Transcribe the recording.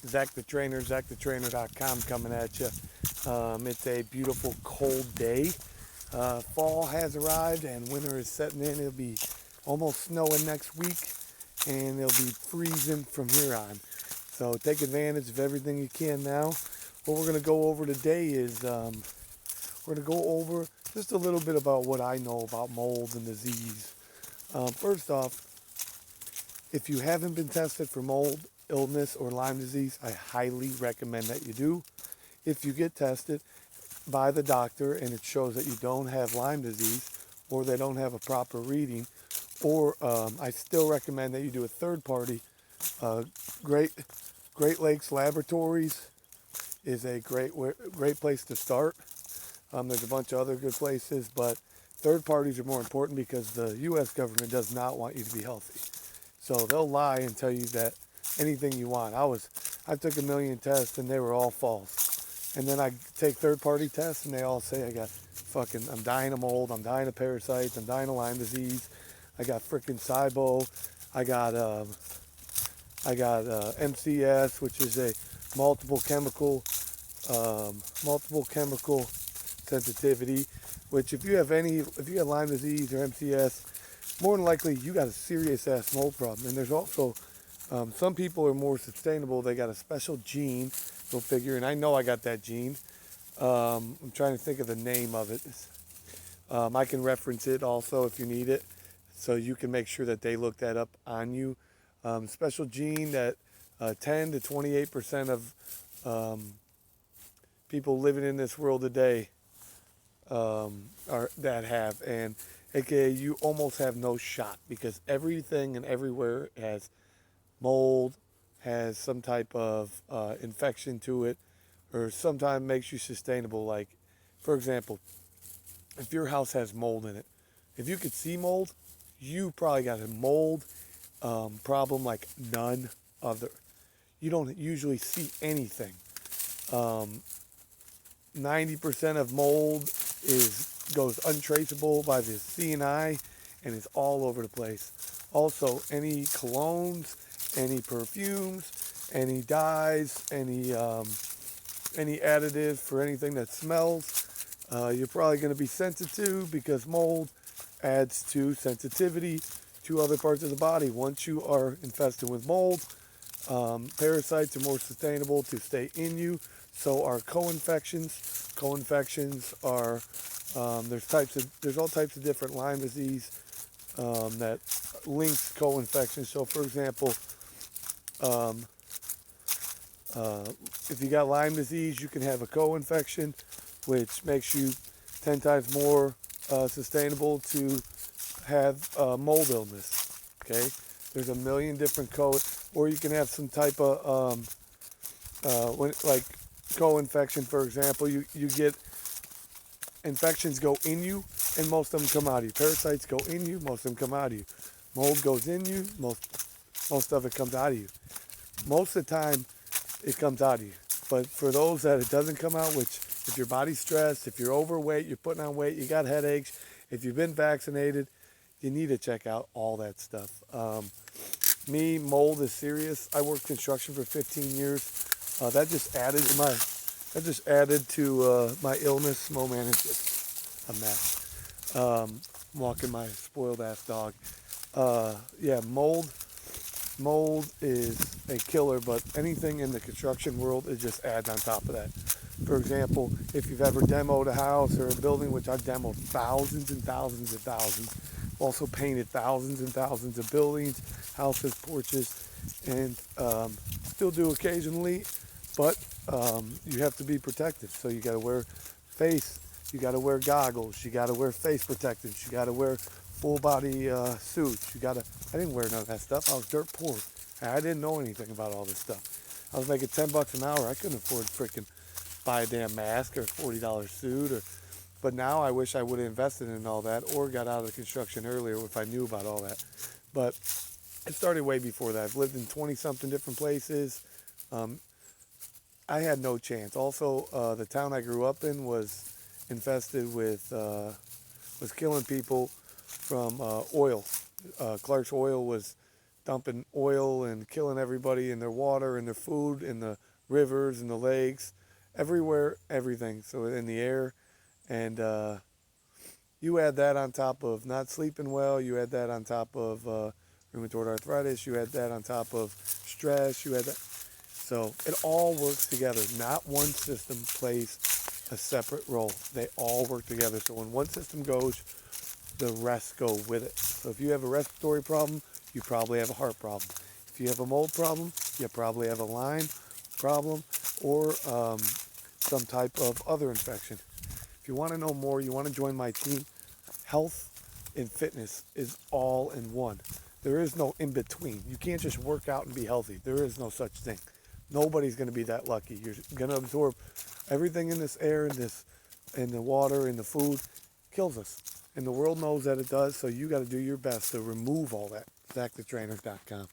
Zach the Trainer, ZachTheTrainer.com coming at you. It's a beautiful cold day. Fall has arrived and winter is setting in. It'll be almost snowing next week and it'll be freezing from here on. So take advantage of everything you can now. What we're going to go over today is we're going to go over just a little bit about what I know about mold and disease. First off, if you haven't been tested for mold, illness, or Lyme disease, I highly recommend that you do. If you get tested by the doctor and it shows that you don't have Lyme disease or they don't have a proper reading, or I still recommend that you do a third party. Great Lakes Laboratories is a great place to start. There's a bunch of other good places, but third parties are more important because the U.S. government does not want you to be healthy. So they'll lie and tell you that anything you want. I took 1 million tests and they were all false. And then I take third-party tests and they all say I'm dying of mold, I'm dying of parasites, I'm dying of Lyme disease, I got freaking SIBO, I got MCS, which is a multiple chemical sensitivity. Which if you have Lyme disease or MCS, more than likely you got a serious ass mold problem. And there's also some people are more sustainable. They got a special gene, go figure. And I know I got that gene. I'm trying to think of the name of it. I can reference it also if you need it, so you can make sure that they look that up on you. Special gene that 10 to 28% of people living in this world today have, and aka you almost have no shot because everything and everywhere has mold, has some type of infection to it, or sometimes makes you sustainable. Like, for example, if your house has mold in it, if you could see mold, you probably got a mold problem like none other. You don't usually see anything. 90% of mold goes untraceable by the CNI and is all over the place. Also, any colognes, any perfumes, any dyes, any additives for anything that smells, you're probably going to be sensitive to, because mold adds to sensitivity to other parts of the body. Once you are infested with mold, parasites are more sustainable to stay in you. So are co-infections. Co-infections are there's all types of different Lyme disease that links co-infections. So for example, if you got Lyme disease, you can have a co-infection, which makes you 10 times more sustainable to have mold illness. Okay, there's a million different or you can have some type of like co-infection. For example, you get infections go in you and most of them come out of you. Parasites go in you, most of them come out of you. Mold goes in you, most of it comes out of you. Most of the time it comes out of you. But for those that it doesn't come out, which if your body's stressed, if you're overweight, you're putting on weight, you got headaches, if you've been vaccinated, you need to check out all that stuff. Mold is serious. I worked construction for 15 years. That just added to my illness. Oh man, it's just a mess. Walking my spoiled ass dog. Mold is a killer, but anything in the construction world, it just adds on top of that. For example, if you've ever demoed a house or a building, which I've demoed thousands and thousands and thousands, also painted thousands and thousands of buildings, houses, porches, and still do occasionally, but you have to be protective. So you got to wear you got to wear goggles, you got to wear face protectors, you got to wear full body suits. I didn't wear none of that stuff. I was dirt poor. I didn't know anything about all this stuff. I was making $10 an hour. I couldn't afford freaking buy a damn mask or a $40 suit. But now I wish I would have invested in all that or got out of the construction earlier if I knew about all that. But it started way before that. I've lived in 20-something different places. I had no chance. Also, the town I grew up in was infested with, was killing people from oil. Clark's Oil was dumping oil and killing everybody in their water, in their food, in the rivers, in the lakes, everywhere, everything. So in the air, and you add that on top of not sleeping well. You add that on top of rheumatoid arthritis. You add that on top of stress. You add that. So it all works together. Not one system plays a separate role. They all work together. So when one system goes, the rest go with it. So if you have a respiratory problem, you probably have a heart problem. If you have a mold problem, you probably have a Lyme problem or some type of other infection. If you want to know more, you want to join my team, health and fitness is all in one. There is no in between. You can't just work out and be healthy. There is no such thing. Nobody's going to be that lucky. You're going to absorb everything in this air, in the water, in the food, kills us. And the world knows that it does, so you got to do your best to remove all that. ZachTheTrainer.com.